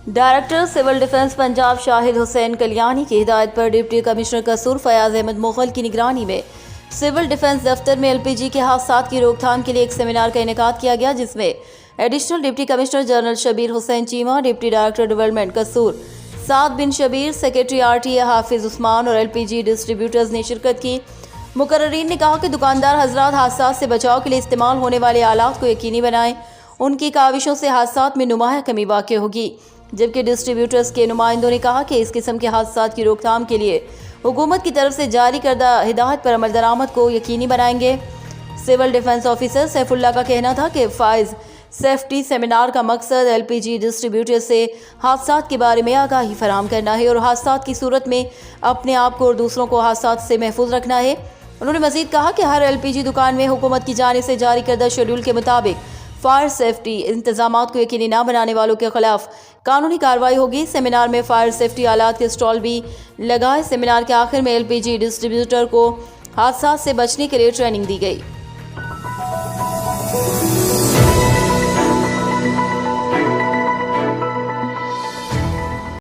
Director civil defence Punjab Shahid Hussain Kalyani की हिदायत पर डिप्टी कमिश्नर कसूर फयाज अहमद मुगल की निगरानी में सिविल डिफेंस दफ्तर में एलपीजी के हादसात की रोकथाम के लिए एक सेमिनार का इनेकाद किया गया, जिसमें additional deputy commissioner general Shabbir Hussain Cheema, deputy director development Kasur Saad bin Shabbir, secretary RTA Hafiz Usman और एलपीजी डिस्ट्रीब्यूटर्स ने शिरकत की। मुकर्रीन ने कहा कि दुकानदार हजरात हादसात से बचाव के लिए इस्तेमाल होने वाले आलात को यकीनी बनाएं, उनकी काविशों से हादसात में नुमाया कमी वाक़ होगी। जबकि डिस्ट्रीब्यूटर्स के नुमाइंदों ने कहा कि इस किस्म के हादसात की रोकथाम के लिए हुकूमत की तरफ से जारी करदा हिदायत पर अमल दरामद को यकीनी बनाएंगे। सिविल डिफेंस ऑफिसर सैफुल्ला का कहना था कि फाइज सेफ्टी सेमिनार का मकसद एलपीजी डिस्ट्रीब्यूटर से हादसात के बारे में आगाही फराहम करना है और हादसात की सूरत में अपने आप को और दूसरों को हादसात से महफूज रखना है। उन्होंने मजीद कहा कि हर एलपीजी दुकान में हुकूमत की जानिब से जारी करदा शेड्यूल के मुताबिक फायर सेफ्टी इंतजामात को यकीनी न बनाने वालों के खिलाफ कानूनी कार्रवाई होगी। सेमिनार में फायर सेफ्टी आलात के स्टॉल भी लगाए। सेमिनार के आखिर में एलपीजी डिस्ट्रीब्यूटर को हादसा से बचने के लिए ट्रेनिंग दी गई।